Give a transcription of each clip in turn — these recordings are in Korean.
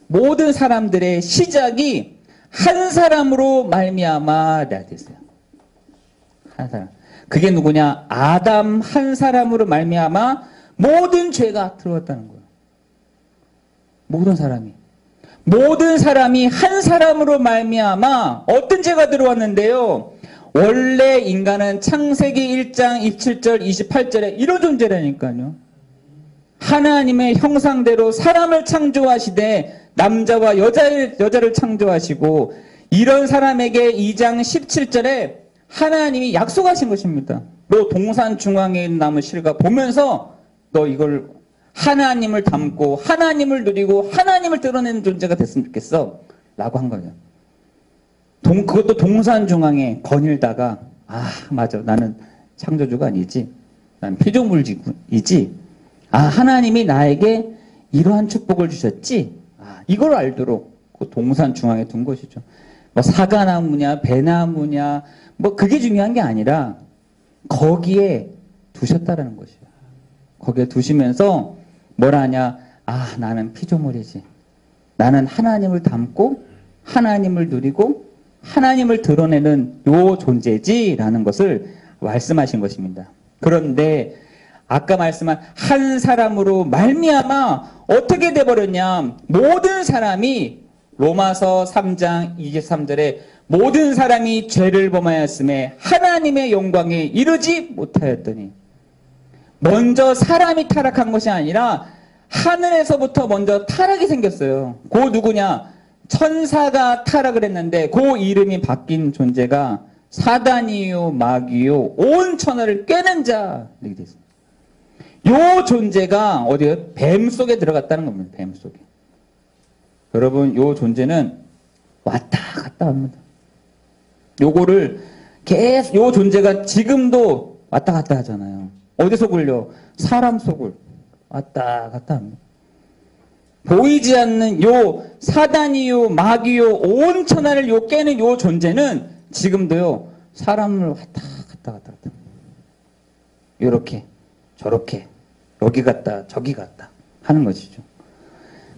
모든 사람들의 시작이 한 사람으로 말미암아 됐어요. 한 사람. 그게 누구냐? 아담 한 사람으로 말미암아 모든 죄가 들어왔다는 거예요. 모든 사람이 한 사람으로 말미암아 어떤 죄가 들어왔는데요. 원래 인간은 창세기 1장 27절 28절에 이런 존재라니까요. 하나님의 형상대로 사람을 창조하시되 남자와 여자를 창조하시고 이런 사람에게 2장 17절에 하나님이 약속하신 것입니다. 너 동산 중앙에 있는 나무 실과 보면서 너 이걸 하나님을 닮고 하나님을 누리고 하나님을 드러내는 존재가 됐으면 좋겠어 라고 한 거예요. 그것도 동산 중앙에 거닐다가 맞아, 나는 창조주가 아니지, 난 피조물이지, 하나님이 나에게 이러한 축복을 주셨지, 이걸 알도록 그 동산 중앙에 둔 것이죠. 뭐 사과나무냐 배나무냐 뭐 그게 중요한 게 아니라 거기에 두셨다라는 것이에요. 거기에 두시면서 뭐라 하냐? 나는 피조물이지. 나는 하나님을 닮고 하나님을 누리고 하나님을 드러내는 요 존재지라는 것을 말씀하신 것입니다. 그런데 아까 말씀한 한 사람으로 말미암아 어떻게 돼버렸냐? 모든 사람이 로마서 3장 23절에 모든 사람이 죄를 범하였음에 하나님의 영광에 이르지 못하였더니, 먼저 사람이 타락한 것이 아니라 하늘에서부터 먼저 타락이 생겼어요. 그 누구냐? 천사가 타락을 했는데 그 이름이 바뀐 존재가 사단이요 마귀요 온 천하를 꿰는 자 이렇게 됐습니다. 요 존재가 어디에? 뱀 속에 들어갔다는 겁니다. 뱀 속에. 여러분, 요 존재는 왔다 갔다 합니다. 요거를 계속, 요 존재가 지금도 왔다 갔다 하잖아요. 어디 속을요? 사람 속을 왔다 갔다 합니다. 보이지 않는 요 사단이요 마귀요 온 천하를 요 깨는 요 존재는 지금도요 사람을 왔다 갔다 요렇게 저렇게 여기 갔다 저기 갔다 하는 것이죠.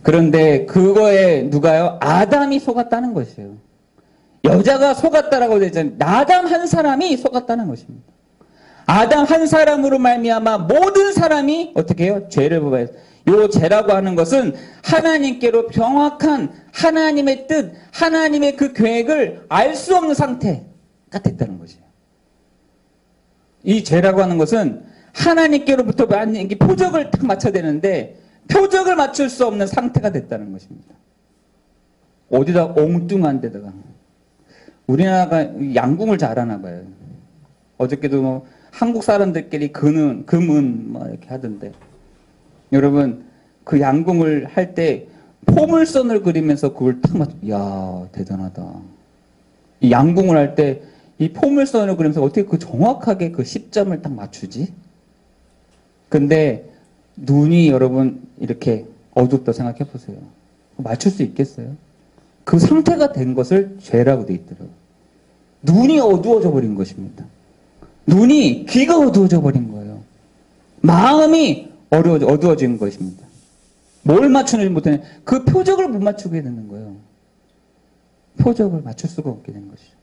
그런데 그거에 누가요? 아담이 속았다는 것이에요. 여자가 속았다라고 되잖아요. 아담 한 사람이 속았다는 것입니다. 아담 한 사람으로 말미암아 모든 사람이 어떻게 해요? 죄를 범해요. 요 죄라고 하는 것은 하나님께로 정확한 하나님의 뜻, 하나님의 그 계획을 알 수 없는 상태가 됐다는 것이에요. 이 죄라고 하는 것은 하나님께로부터 표적을 딱 맞춰야 되는데 표적을 맞출 수 없는 상태가 됐다는 것입니다. 어디다 엉뚱한 데다가. 우리나라가 양궁을 잘하나 봐요. 어저께도 뭐 한국 사람들끼리 금은 뭐 이렇게 하던데. 여러분, 그 양궁을 할 때 포물선을 그리면서 그걸 딱 이야, 대단하다. 이 양궁을 할 때 이 포물선을 그리면서 어떻게 그 정확하게 그 10점을 딱 맞추지? 근데 눈이 여러분 이렇게 어둡다 생각해 보세요. 맞출 수 있겠어요? 그 상태가 된 것을 죄라고 돼 있더라고요. 눈이 어두워져 버린 것입니다. 귀가 어두워져 버린 거예요. 마음이 어두워진 것입니다. 뭘 맞추는지 못하는 그 표적을 못 맞추게 되는 거예요. 표적을 맞출 수가 없게 된 것이죠.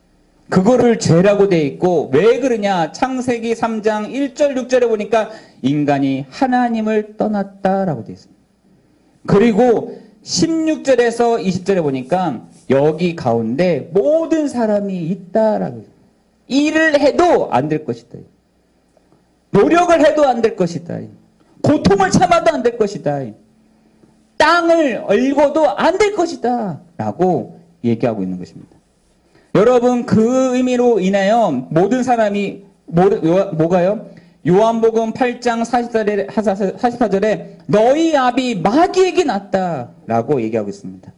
그거를 죄라고 돼 있고 왜 그러냐? 창세기 3장 1절 6절에 보니까 인간이 하나님을 떠났다라고 돼 있습니다. 그리고 16절에서 20절에 보니까 여기 가운데 모든 사람이 있다라고 해요. 일을 해도 안 될 것이다. 노력을 해도 안 될 것이다. 고통을 참아도 안 될 것이다. 땅을 얼고도 안 될 것이다. 라고 얘기하고 있는 것입니다. 여러분, 그 의미로 인하여 모든 사람이 뭐가요? 요한복음 8장 44절에 너희 아비 마귀에게 났다 라고 얘기하고 있습니다.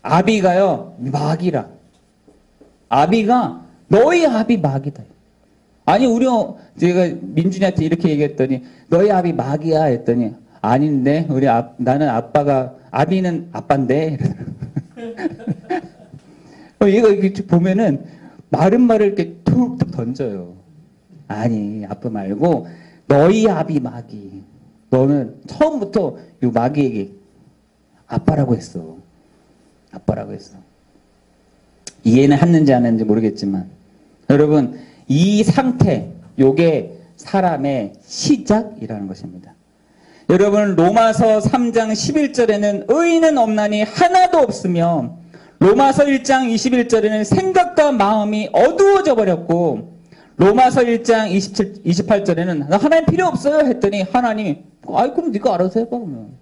아비가요 마귀라. 아비가 너희 아비 마귀다. 아니 제가 민준이한테 이렇게 얘기했더니 너희 아비 마귀야 했더니 아닌데 나는 아비는 아빠인데. 얘가 이렇게 보면은 말을 이렇게 툭툭 던져요. 아니, 아빠 말고 너희 아비 마귀. 너는 처음부터 이 마귀에게 아빠라고 했어. 아빠라고 했어. 이해는 했는지 안 했는지 모르겠지만 여러분 이 상태 요게 사람의 시작이라는 것입니다. 여러분 로마서 3장 11절에는 의인은 없나니 하나도 없으며 로마서 1장 21절에는 생각과 마음이 어두워져 버렸고 로마서 1장 28절에는 나 하나님 필요 없어요 했더니 하나님이 아이 그럼 네가 알아서 해봐 그러면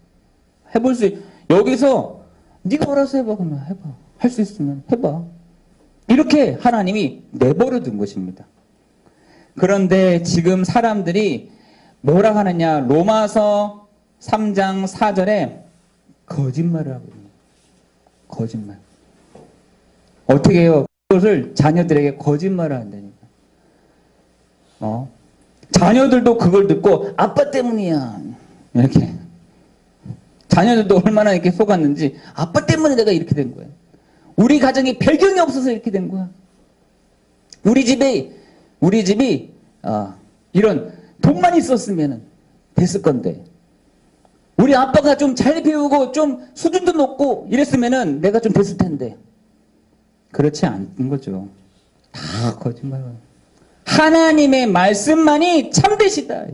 해볼 수 여기서 네가 알아서 해봐 그러면 해봐 할 수 있으면 해봐 이렇게 하나님이 내버려 둔 것입니다. 그런데 지금 사람들이 뭐라 하느냐 로마서 3장 4절에 거짓말을 하고 있는 거짓말 어떻게 해요? 그것을 자녀들에게 거짓말을 한다니까. 자녀들도 그걸 듣고 아빠 때문이야 이렇게 자녀들도 얼마나 이렇게 속았는지 아빠 때문에 내가 이렇게 된 거야. 우리 가정에 배경이 없어서 이렇게 된 거야. 우리 집이 이런 돈만 있었으면 됐을 건데 우리 아빠가 좀 잘 배우고 좀 수준도 높고 이랬으면 내가 좀 됐을 텐데 그렇지 않은 거죠. 다 거짓말이에요. 하나님의 말씀만이 참되시다.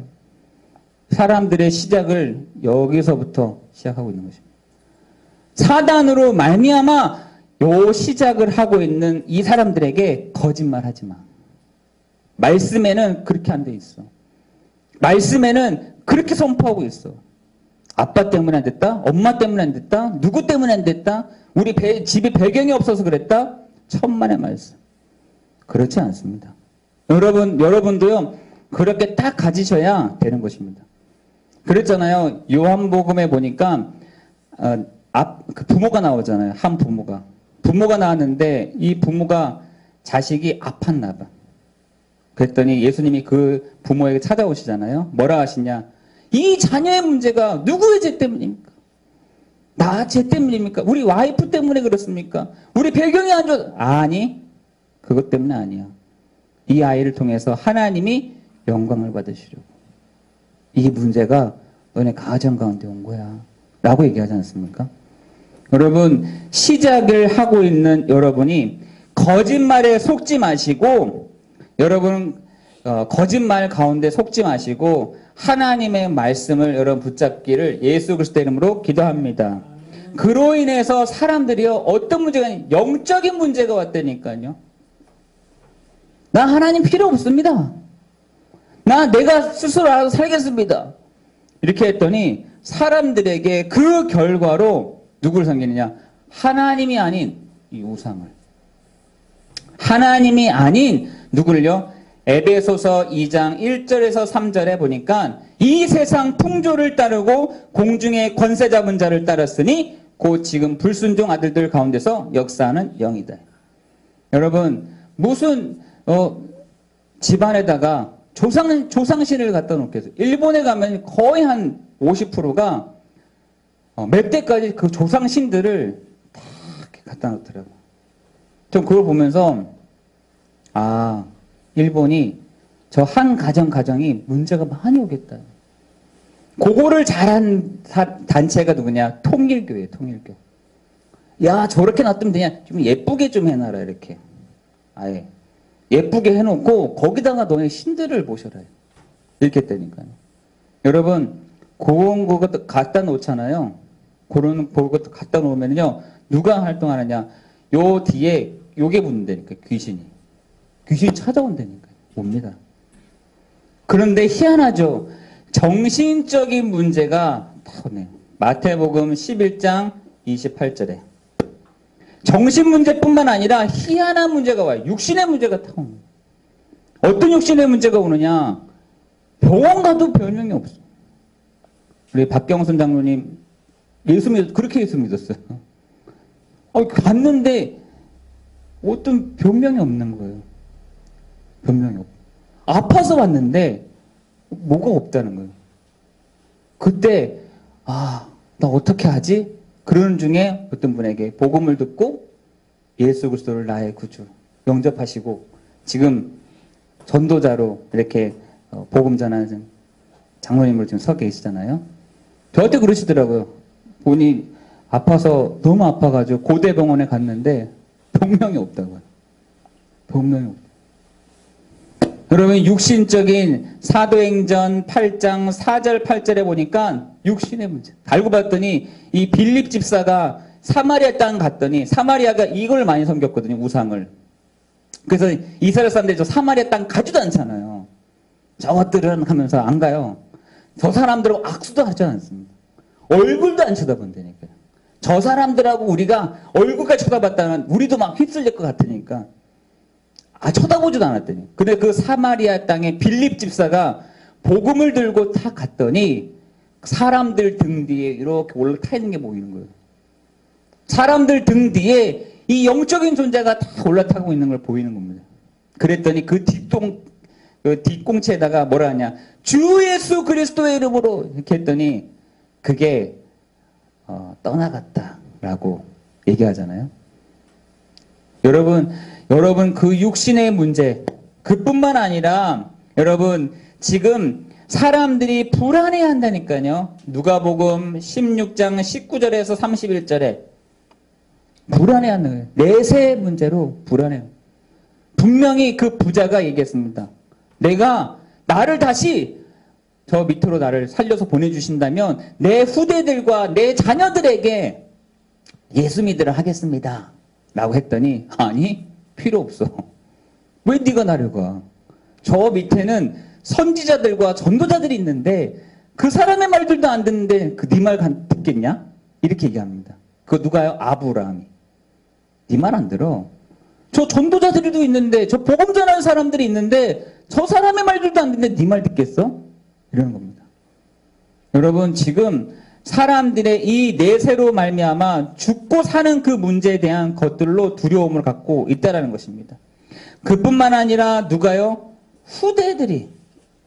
사람들의 시작을 여기서부터 시작하고 있는 것입니다. 사단으로 말미암아 요 시작을 하고 있는 이 사람들에게 거짓말하지 마. 말씀에는 그렇게 안 돼 있어. 말씀에는 그렇게 선포하고 있어. 아빠 때문에 안 됐다? 엄마 때문에 안 됐다? 누구 때문에 안 됐다? 우리 집에 배경이 없어서 그랬다? 천만의 말씀. 그렇지 않습니다. 여러분도요, 그렇게 딱 가지셔야 되는 것입니다. 그랬잖아요. 요한복음에 보니까, 그 부모가 나오잖아요. 한 부모가. 부모가 나왔는데, 이 부모가 자식이 아팠나 봐. 그랬더니 예수님이 그 부모에게 찾아오시잖아요. 뭐라 하시냐. 이 자녀의 문제가 누구의 죄 때문입니까? 나 죄 때문입니까? 우리 와이프 때문에 그렇습니까? 우리 배경이 안 좋아. 아니, 그것 때문에 아니야. 이 아이를 통해서 하나님이 영광을 받으시려고. 이 문제가 너네 가정 가운데 온 거야. 라고 얘기하지 않습니까? 여러분, 시작을 하고 있는 여러분이 거짓말에 속지 마시고, 여러분, 거짓말 가운데 속지 마시고, 하나님의 말씀을 여러분 붙잡기를 예수 그리스도 이름으로 기도합니다. 그로 인해서 사람들이요, 어떤 문제가 아니라 영적인 문제가 왔다니까요. 나 하나님 필요 없습니다. 내가 스스로 알아서 살겠습니다. 이렇게 했더니 사람들에게 그 결과로 누구를 섬기느냐? 하나님이 아닌 이 우상을. 하나님이 아닌 누구를요? 에베소서 2장 1절에서 3절에 보니까 이 세상 풍조를 따르고 공중의 권세 잡은 자를 따랐으니 곧 지금 불순종 아들들 가운데서 역사하는 영이다. 여러분 무슨 집안에다가 조상신을 갖다 놓겠어요. 일본에 가면 거의 한 50%가 몇 대까지 그 조상신들을 다 이렇게 갖다 놓더라고요. 좀 그걸 보면서 일본이 저 한 가정이 문제가 많이 오겠다. 그거를 잘한 단체가 누구냐? 통일교예요, 통일교. 야, 저렇게 놔두면 되냐? 좀 예쁘게 좀 해놔라, 이렇게. 아예. 예쁘게 해놓고, 거기다가 너네 신들을 모셔라. 이렇게 했다니까요. 여러분, 그런 것도 갖다 놓잖아요. 그런 것도 갖다 놓으면요, 누가 활동하느냐? 요 뒤에 요게 붙는다니까, 귀신이. 귀신이 찾아온다니까. 옵니다. 그런데 희한하죠. 정신적인 문제가 다 오네요. 마태복음 11장 28절에. 정신 문제뿐만 아니라 희한한 문제가 와요. 육신의 문제가 다 옵니다. 어떤 육신의 문제가 오느냐. 병원 가도 변명이 없어. 우리 박경순 장로님 그렇게 예수 믿었어요. 갔는데 어떤 변명이 없는 거예요. 변명이 없고. 아파서 왔는데 뭐가 없다는 거예요. 그때 나 어떻게 하지? 그러는 중에 어떤 분에게 복음을 듣고 예수 그리스도를 나의 구주 영접하시고 지금 전도자로 이렇게 복음 전하는 장로님으로 지금 서 계시잖아요. 저한테 그러시더라고요. 본인이 아파서 너무 아파가지고 고대병원에 갔는데 병명이 없다고요. 병명이 없다. 여러분 육신적인 사도행전 8장 4절 8절에 보니까 육신의 문제. 알고 봤더니 이 빌립 집사가 사마리아 땅 갔더니 사마리아가 이걸 많이 섬겼거든요. 우상을. 그래서 이스라엘 사람들이 저 사마리아 땅 가지도 않잖아요. 저것들은 하면서 안 가요. 저 사람들하고 악수도 하지 않습니다. 얼굴도 안 쳐다본다니까요. 저 사람들하고 우리가 얼굴까지 쳐다봤다면 우리도 막 휩쓸릴 것 같으니까 쳐다보지도 않았더니. 근데 그 사마리아 땅에 빌립 집사가 복음을 들고 탁 갔더니 사람들 등 뒤에 이렇게 올라타 있는 게 보이는 거예요. 사람들 등 뒤에 이 영적인 존재가 다 올라타고 있는 걸 보이는 겁니다. 그랬더니 그 뒷공체에다가 뭐라 하냐. 주 예수 그리스도의 이름으로 이렇게 했더니 그게 떠나갔다라고 얘기하잖아요. 여러분 그 육신의 문제 그뿐만 아니라 여러분 지금 사람들이 불안해한다니까요. 누가복음 16장 19절에서 31절에 불안해하는 거예요. 내세 문제로 불안해요. 분명히 그 부자가 얘기했습니다. 내가 나를 다시 저 밑으로 나를 살려서 보내주신다면 내 후대들과 내 자녀들에게 예수 믿으라 하겠습니다. 라고 했더니 아니 필요 없어. 왜 네가 나를 가? 저 밑에는 선지자들과 전도자들이 있는데 그 사람의 말들도 안 듣는데 그 네 말 듣겠냐? 이렇게 얘기합니다. 그거 누가요? 아브라함이. 네 말 안 들어. 저 전도자들도 있는데 저 복음 전하는 사람들이 있는데 저 사람의 말들도 안 듣는데 네 말 듣겠어? 이러는 겁니다. 여러분 지금 사람들의 이 내세로 말미암아 죽고 사는 그 문제에 대한 것들로 두려움을 갖고 있다라는 것입니다. 그뿐만 아니라 누가요? 후대들이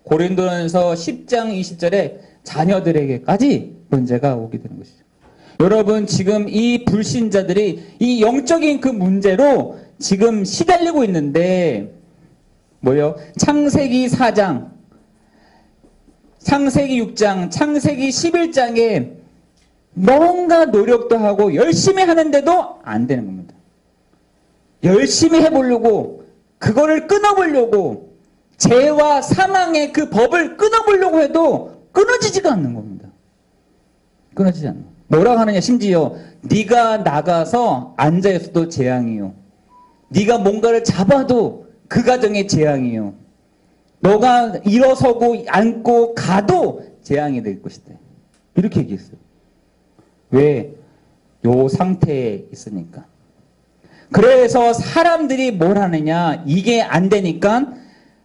고린도전서 10장 20절에 자녀들에게까지 문제가 오게 되는 것이죠. 여러분 지금 이 불신자들이 이 영적인 그 문제로 지금 시달리고 있는데 뭐요? 창세기 4장 창세기 6장, 창세기 11장에 뭔가 노력도 하고 열심히 하는데도 안 되는 겁니다. 열심히 해보려고 그거를 끊어보려고 죄와 사망의 그 법을 끊어보려고 해도 끊어지지가 않는 겁니다. 끊어지지 않는. 뭐라고 하느냐 심지어 네가 나가서 앉아있어도 재앙이요. 네가 뭔가를 잡아도 그 가정의 재앙이요. 너가 일어서고 앉고 가도 재앙이 될 것이다. 이렇게 얘기했어요. 왜? 요 상태에 있으니까. 그래서 사람들이 뭘 하느냐. 이게 안 되니까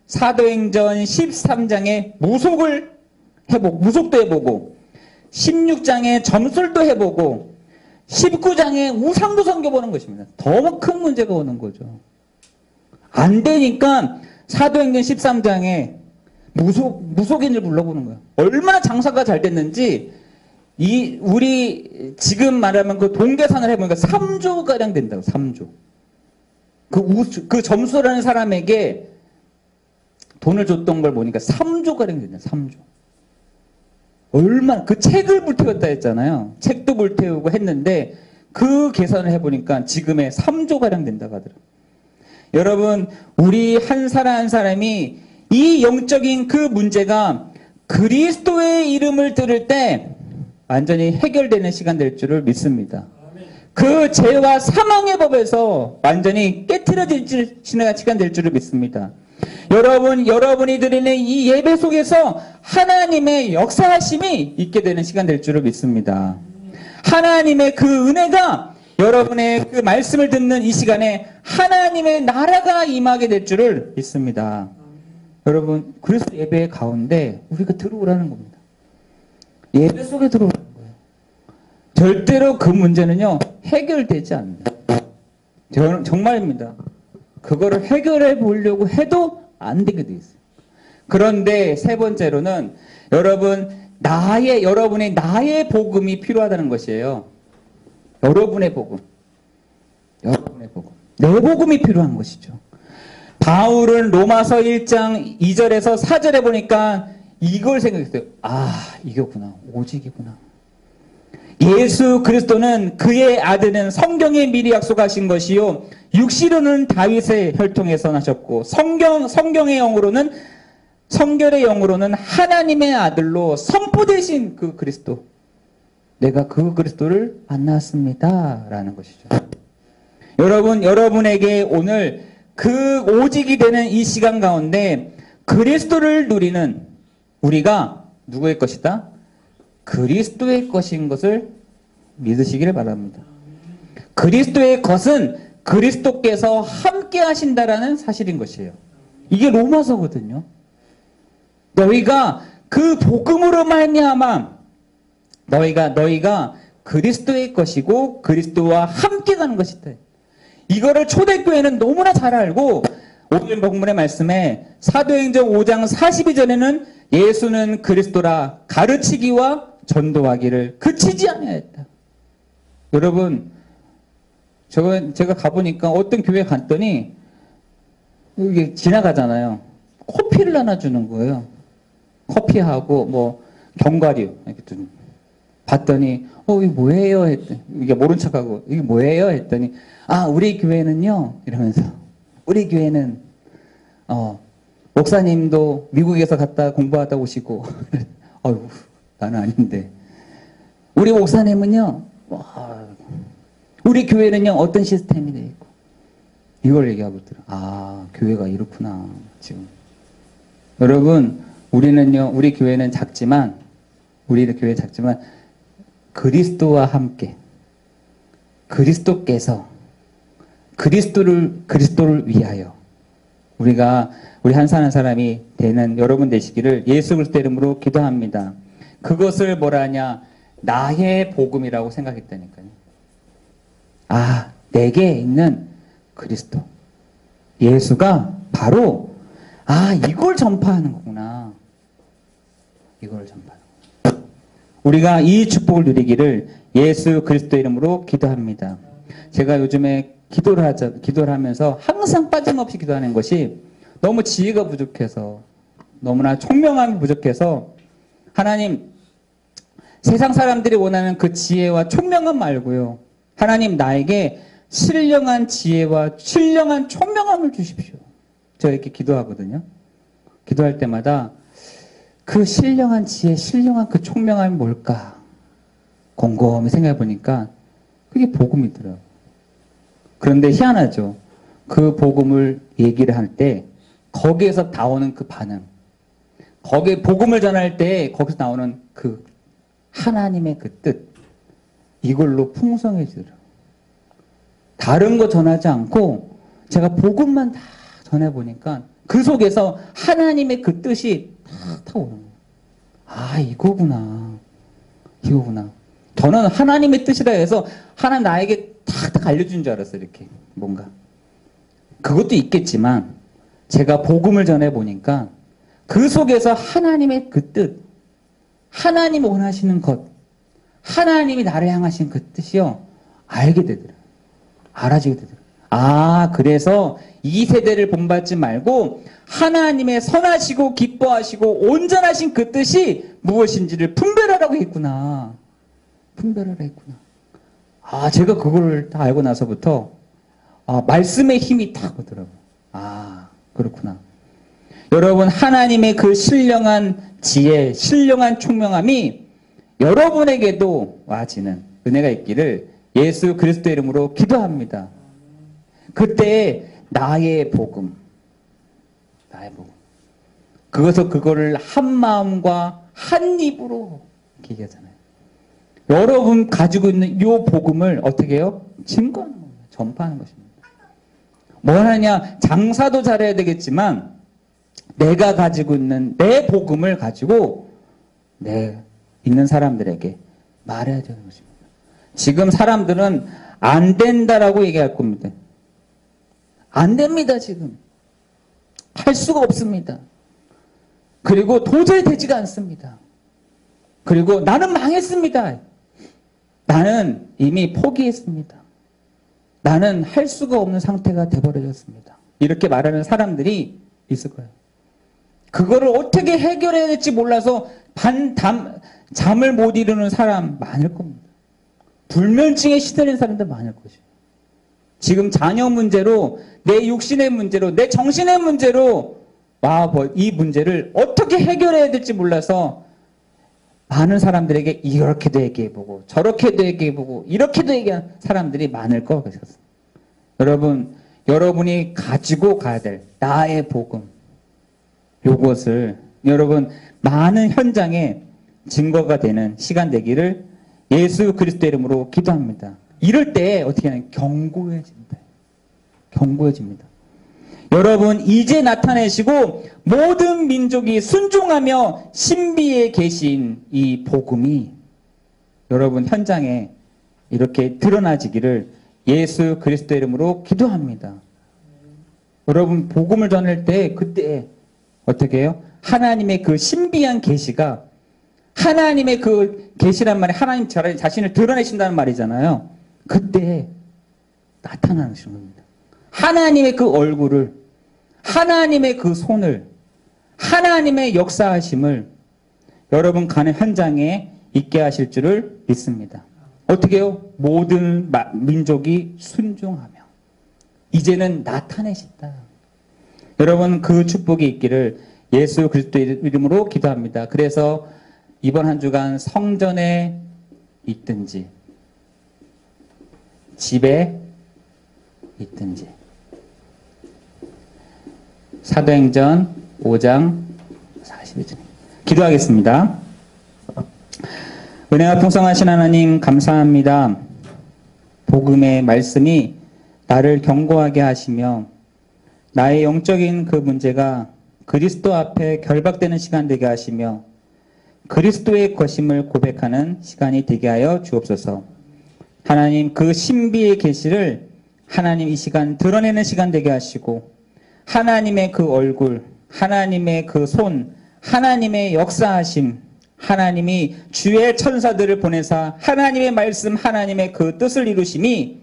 사도행전 13장에 무속도 해보고 16장에 점술도 해보고 19장에 우상도 섬겨보는 것입니다. 더 큰 문제가 오는 거죠. 안 되니까 사도행전 13장에 무속인을 불러보는 거예요. 얼마나 장사가 잘 됐는지 우리 지금 말하면 그 동계산을 해보니까 3조가량 된다고. 3조. 그 점수라는 사람에게 돈을 줬던 걸 보니까 3조가량 된다. 3조. 얼마나 그 책을 불태웠다 했잖아요. 책도 불태우고 했는데 그 계산을 해보니까 지금의 3조가량 된다고 하더라고요. 여러분 우리 한 사람 한 사람이 이 영적인 그 문제가 그리스도의 이름을 들을 때 완전히 해결되는 시간 될 줄을 믿습니다. 그 죄와 사망의 법에서 완전히 깨트려질 시간 될 줄을 믿습니다. 여러분이 드리는 이 예배 속에서 하나님의 역사하심이 있게 되는 시간 될 줄을 믿습니다. 하나님의 그 은혜가 여러분의 그 말씀을 듣는 이 시간에 하나님의 나라가 임하게 될 줄을 믿습니다. 여러분, 그래서 예배 가운데 우리가 들어오라는 겁니다. 예배 속에 들어오라는 거예요. 절대로 그 문제는요, 해결되지 않는다. 정말입니다. 그거를 해결해 보려고 해도 안 되게 돼 있어요. 그런데 세 번째로는 여러분의 나의 복음이 필요하다는 것이에요. 여러분의 복음. 내 복음이 필요한 것이죠. 바울은 로마서 1장 2절에서 4절에 보니까 이걸 생각했어요. 아, 이거구나. 오직이구나. 예수 그리스도는 그의 아들은 성경에 미리 약속하신 것이요 육시로는 다윗의 혈통에서 나셨고 성경의 영으로는 성결의 영으로는 하나님의 아들로 선포되신 그 그리스도. 내가 그 그리스도를 만났습니다. 라는 것이죠. 여러분에게 오늘 그 오직이 되는 이 시간 가운데 그리스도를 누리는 우리가 누구의 것이다? 그리스도의 것인 것을 믿으시기를 바랍니다. 그리스도의 것은 그리스도께서 함께 하신다라는 사실인 것이에요. 이게 로마서거든요. 너희가 그 복음으로 말미암아 너희가 그리스도의 것이고 그리스도와 함께 가는 것이다. 이거를 초대교회는 너무나 잘 알고 오늘 본문의 말씀에 사도행전 5장 42절에는 예수는 그리스도라 가르치기와 전도하기를 그치지 아니하였다. 여러분, 제가 가보니까 어떤 교회 갔더니 여기 지나가잖아요. 커피를 나눠주는 거예요. 커피하고 뭐 견과류 이렇게 좀 봤더니 이게 뭐예요? 했더니 이게 모른 척하고 이게 뭐예요? 했더니 우리 교회는요 이러면서 우리 교회는 목사님도 미국에서 갔다 공부하다 오시고 어휴 나는 아닌데 우리 목사님은요 우리 교회는요 어떤 시스템이 돼 있고 이걸 얘기하고 있더라. 교회가 이렇구나 지금. 여러분 우리는요 우리 교회는 작지만 그리스도와 함께 그리스도께서 그리스도를 위하여 우리 한사는 사람이 되는 여러분 되시기를 예수 그리스도 이름으로 기도합니다. 그것을 뭐라 하냐? 나의 복음이라고 생각했다니까요. 내게 있는 그리스도. 예수가 바로 이걸 전파하는 거구나. 이걸 전파하는 거구나. 우리가 이 축복을 누리기를 예수 그리스도 이름으로 기도합니다. 제가 요즘에 기도를 하면서 항상 빠짐없이 기도하는 것이 너무 지혜가 부족해서 너무나 총명함이 부족해서 하나님 세상 사람들이 원하는 그 지혜와 총명함 말고요. 하나님 나에게 신령한 지혜와 신령한 총명함을 주십시오. 제가 이렇게 기도하거든요. 기도할 때마다 그 신령한 지혜, 신령한 그 총명함이 뭘까? 곰곰이 생각해 보니까 그게 복음이더라고요. 그런데 희한하죠. 그 복음을 얘기를 할 때 거기에서 나오는 그 반응. 거기에 복음을 전할 때 거기서 나오는 그 하나님의 그 뜻. 이걸로 풍성해지더라고요. 다른 거 전하지 않고 제가 복음만 다 전해보니까 그 속에서 하나님의 그 뜻이 다 오는 거예요. 이거구나. 저는 하나님의 뜻이라 해서 하나님 나에게 탁탁 알려준 줄 알았어요. 이렇게 뭔가. 그것도 있겠지만 제가 복음을 전해보니까 그 속에서 하나님의 그 뜻, 하나님이 원하시는 것, 하나님이 나를 향하신 그 뜻이요. 알게 되더라고요. 알아지게 되더라고요. 그래서 이 세대를 본받지 말고 하나님의 선하시고 기뻐하시고 온전하신 그 뜻이 무엇인지를 분별하라고 했구나. 분별하라 했구나. 제가 그걸 다 알고 나서부터 말씀의 힘이 딱 오더라고요. 그렇구나. 여러분 하나님의 그 신령한 지혜, 신령한 총명함이 여러분에게도 와지는 은혜가 있기를 예수 그리스도 이름으로 기도합니다. 그때 나의 복음. 그거를 한 마음과 한 입으로 얘기하잖아요. 여러분 가지고 있는 이 복음을 어떻게 해요? 증거하는 겁니다. 전파하는 것입니다. 뭐 하냐? 장사도 잘해야 되겠지만 내가 가지고 있는 내 복음을 가지고 있는 사람들에게 말해야 되는 것입니다. 지금 사람들은 안 된다라고 얘기할 겁니다. 안 됩니다, 지금. 할 수가 없습니다. 그리고 도저히 되지가 않습니다. 그리고 나는 망했습니다. 나는 이미 포기했습니다. 나는 할 수가 없는 상태가 돼버려졌습니다. 이렇게 말하는 사람들이 있을 거예요. 그거를 어떻게 해결해야 될지 몰라서 잠을 못 이루는 사람 많을 겁니다. 불면증에 시달린 사람들 많을 것이에요. 지금 자녀 문제로, 내 육신의 문제로, 내 정신의 문제로 이 문제를 어떻게 해결해야 될지 몰라서 많은 사람들에게 이렇게도 얘기해보고 저렇게도 얘기해보고 이렇게도 얘기하는 사람들이 많을 것 같아요. 여러분이 가지고 가야 될 나의 복음, 요것을 여러분 많은 현장에 증거가 되는 시간 되기를 예수 그리스도의 이름으로 기도합니다. 이럴 때 어떻게 하냐면 견고해집니다. 견고해집니다. 여러분 이제 나타내시고 모든 민족이 순종하며 신비에 계신 이 복음이 여러분 현장에 이렇게 드러나지기를 예수 그리스도의 이름으로 기도합니다. 여러분 복음을 전할 때 그때 어떻게 해요? 하나님의 그 신비한 계시가 하나님의 그 계시란 말이 하나님 자신을 드러내신다는 말이잖아요. 그때 나타나는 겁니다. 하나님의 그 얼굴을, 하나님의 그 손을, 하나님의 역사하심을 여러분 가는 현장에 있게 하실 줄을 믿습니다. 어떻게 해요? 모든 민족이 순종하며 이제는 나타내신다. 여러분 그 축복이 있기를 예수 그리스도의 이름으로 기도합니다. 그래서 이번 한 주간 성전에 있든지 집에 있든지 사도행전 5장 42절 기도하겠습니다. 은혜가 풍성하신 하나님 감사합니다. 복음의 말씀이 나를 견고하게 하시며 나의 영적인 그 문제가 그리스도 앞에 결박되는 시간 되게 하시며 그리스도의 것임을 고백하는 시간이 되게 하여 주옵소서. 하나님 그 신비의 계시를 하나님 이 시간 드러내는 시간 되게 하시고 하나님의 그 얼굴, 하나님의 그 손, 하나님의 역사하심, 하나님이 주의 천사들을 보내사 하나님의 말씀, 하나님의 그 뜻을 이루심이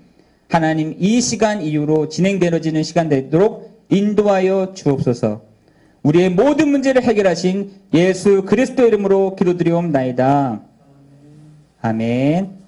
하나님 이 시간 이후로 진행되어지는 시간 되도록 인도하여 주옵소서. 우리의 모든 문제를 해결하신 예수 그리스도 이름으로 기도드리옵나이다. 아멘.